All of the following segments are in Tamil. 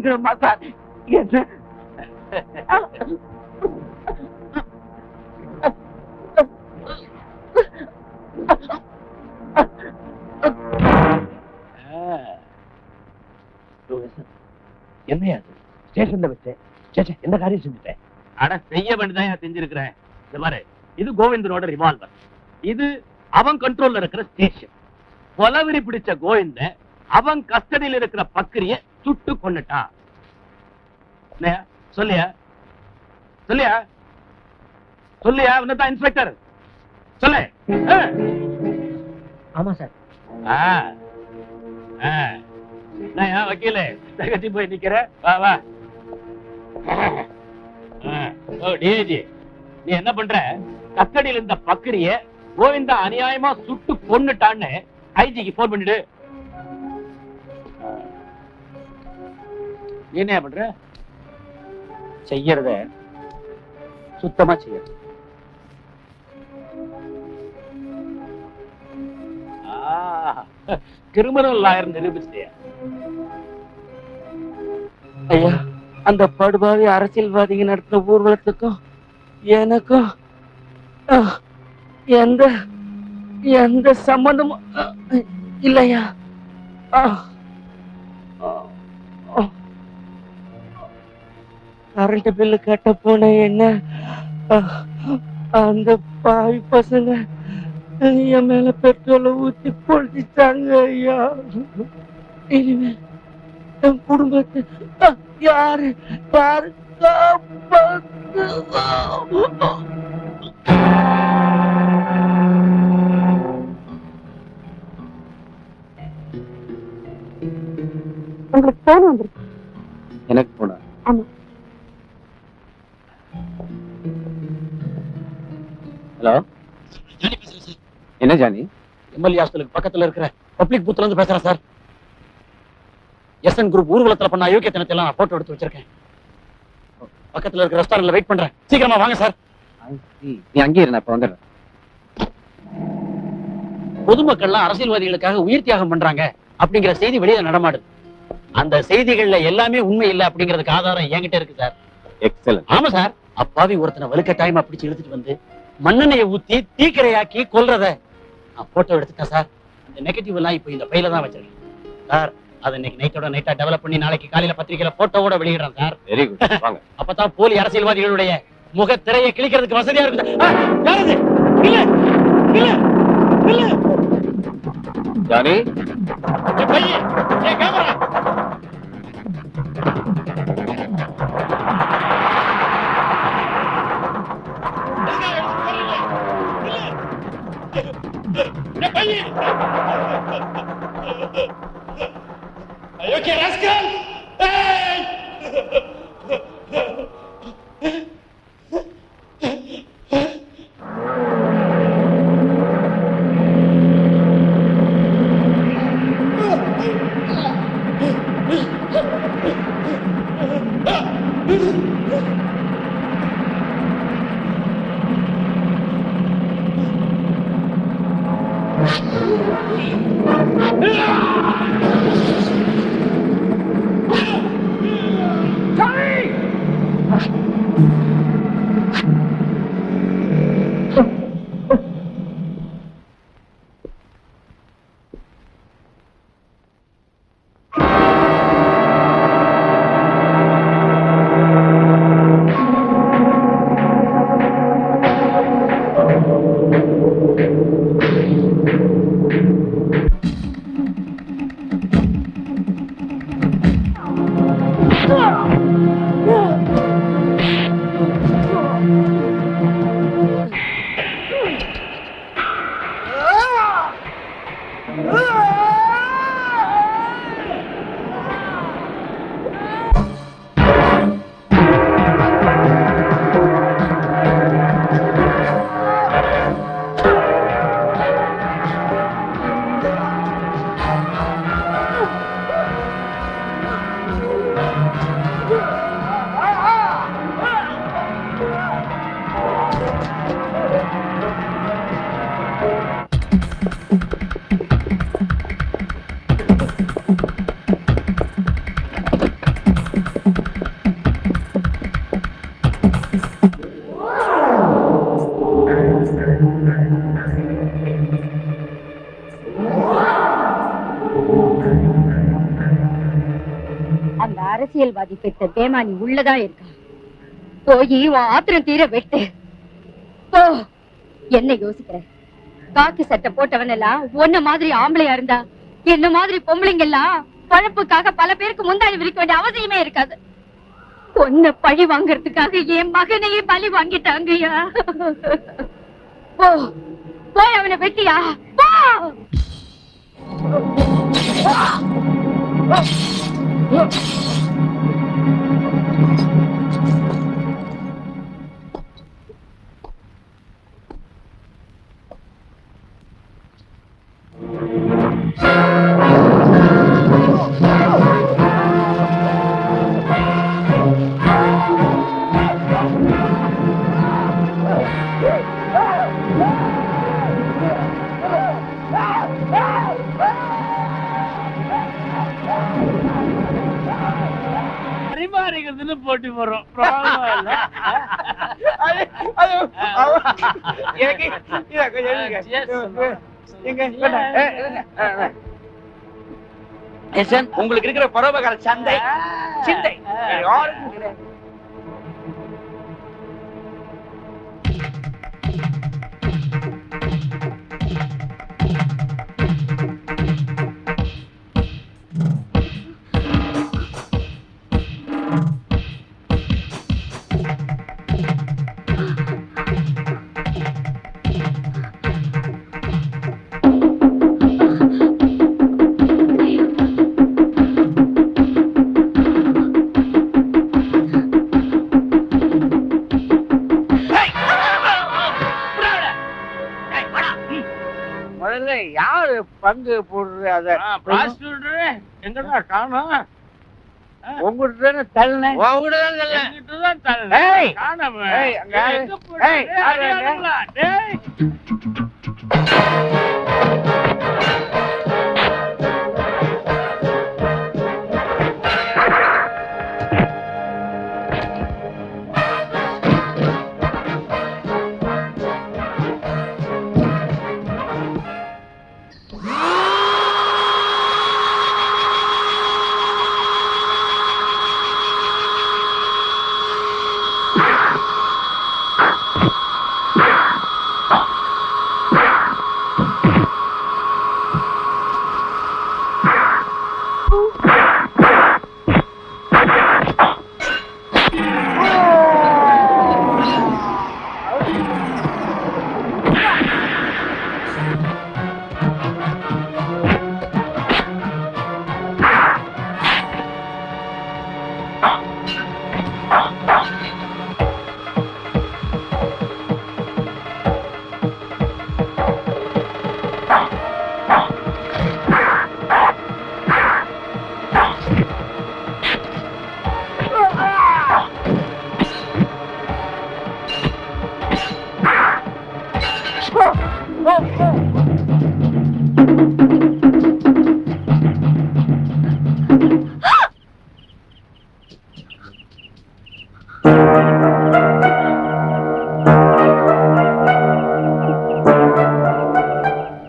மன்னிக்கணுமா சார்? என்ன என்னையா ஸ்டேஷன்ல வச்சேன்? எந்த காரியம் செஞ்சுட்டேன்? அட செய்ய வேண்டியதான் செஞ்சிருக்கிறேன். இந்த பாரு, இது கோவிந்தனோட ரிவால்வர், இது அவன் கண்ட்ரோல்ல இருக்கிற ஸ்டேஷன். கொலவெறி பிடிச்ச கோவிந்த அவன் கஸ்டடியில் இருக்கிற பக்கிரிய சுட்டு கொன்னுட்டான். சொல்லியா சொல்லியா சொல்லியா? உன்னதான் இன்ஸ்பெக்டர் சொல்லு. ஆமா சார். நான் வக்கீல தகச்சி போய் நிக்கிற. வா வா. டிஐஜி, நீ என்ன பண்ற? கஸ்டடியில் இருந்த பக்கிரிய கோவிந்தா அநியாயமா சுட்டு கொன்னுட்டான்னு ஐஜிக்கு போன் பண்ணிடு. நீ என்ன பண்ற? செய்யறத சுத்தமா செய்யறது. கிரிமினல் லாயர் நிரூபிச்சிட்டியா? ஐயா, அந்த படுபாவி அரசியல்வாதிங்க நடத்தின ஊர்வலத்துக்கும் எனக்கும் எந்த எந்த சம்பந்தமும் இல்லையா? கரண்ட் பில்லு கட்ட போன என்ன அந்த பாவி பசங்க என் மேல பெட்ரோலை ஊத்தி பொழிச்சாங்க ஐயா. இனிமே என் குடும்பத்தை யாரு யாரு உங்களுக்கு போன் வந்துருக்கு. எனக்கு போனா? ஆமா. ஹலோ, என்ன ஜானி? எம்எல்ஏ ஹாஸ்டலுக்கு பக்கத்துல இருக்கிற பப்ளிக் பூத்ல இருந்து பேசுறேன் சார். எஸ்என் குரூப் ஊர்வலத்துல பண்ண அயோக்கியத்தனத்தை எல்லாம் போட்டோ எடுத்து வச்சிருக்கேன். பக்கத்துல இருக்கிற ரெஸ்டாரண்ட்ல வெயிட் பண்றேன். சீக்கிரமா வாங்க சார். நீ அங்கே இரு, நான் இப்ப வந்துடுறேன். பொதுமக்கள்லாம் அரசியல்வாதிகளுக்காக உயிர் தியாகம் பண்றாங்க அப்படிங்கிற செய்தி வெளியே நடமாடுது. அந்த செய்திகள்ல எல்லாமே உண்மை இல்ல அப்படிங்கிறதுக்கு ஆதாரம் என்கிட்ட இருக்கு சார். எக்ஸலன்ட். ஆமா சார், அப்பாவி ஒருத்தனை வலுக்கட்டாயமா பிடிச்சு இழுத்துட்டு வந்து மண்ணெண்ணையை ஊத்தி தீக்கிரையாக்கி கொல்றத நான் போட்டோ எடுத்துட்டேன் சார். அந்த நெகட்டிவ் எல்லாம் இப்போ இந்த பையில தான் வச்சிருக்கேன் சார். அதை இன்னைக்கு நைட்டா டெவலப் பண்ணி நாளைக்கு காலையில பத்திரிகையில போட்டோவோட வெளியிடுறேன் சார். வெரி குட், வாங்க. அப்பதான் போலி அரசியல்வாதிகளுடைய முக திரையை கிழிக்கிறதுக்கு வசதியா இருக்கு. Johnny, camera Okay, rascal! Hey! அரசியல்வாதி பெற்ற பேமானி உள்ளதான் இருக்கா. போய் உன் ஆத்திரம் தீர வெட்டு போ. என்ன யோசிக்கிற? காக்கி சட்டை போட்டவன் எல்லாம் ஒன்ன மாதிரி ஆம்பளையா இருந்தா என்ன மாதிரி பொம்பளைங்க எல்லாம் பழப்புக்காக பல பேருக்கு முந்தாடி விரிக்க வேண்டிய அவசியமே இருக்காது. பொண்ண பழி வாங்கறதுக்காக என் மகனையே பழி வாங்கிட்டாங்கய்யா. போ போய் அவனை வெட்டியா போ. போட்டி போறோம். உங்களுக்கு இருக்கிற பரோபகார சந்தை சிந்தை யாரு பங்கு போடுறது? அத எங்கடா காணோம்? உங்ககிட்ட தானே தள்ளனேன்.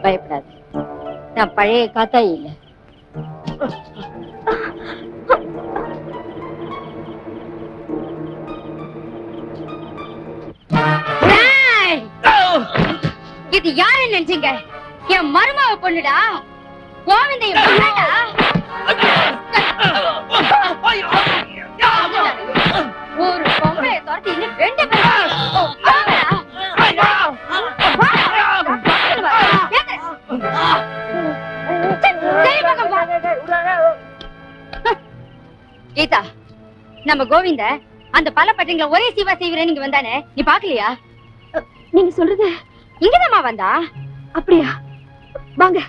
பயப்படாது, நான் பழைய காத்தாயி இல்ல. இது யாரு நினைச்சீங்க? என் மருமாவ பொண்ணுடா, கோவிந்தைய பொண்ணுடா. ஒரு பொம்பளைய துரத்தி இன்னும் 2 பேர். கீதா, நம்ம கோவிந்த அந்த பல பட்டங்களை ஒரே சிவா செய்வரேன்னு இங்க வந்தானே, நீ பாக்கலையா? நீங்க சொல்றது இங்கதாம்மா வந்தா? அப்படியா? வாங்க.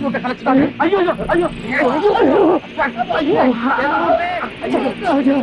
துட்டை கலைச்சிட்டாங்க. ஐயோ ஐயோ ஐயோ ஐயோ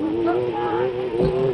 Thank you.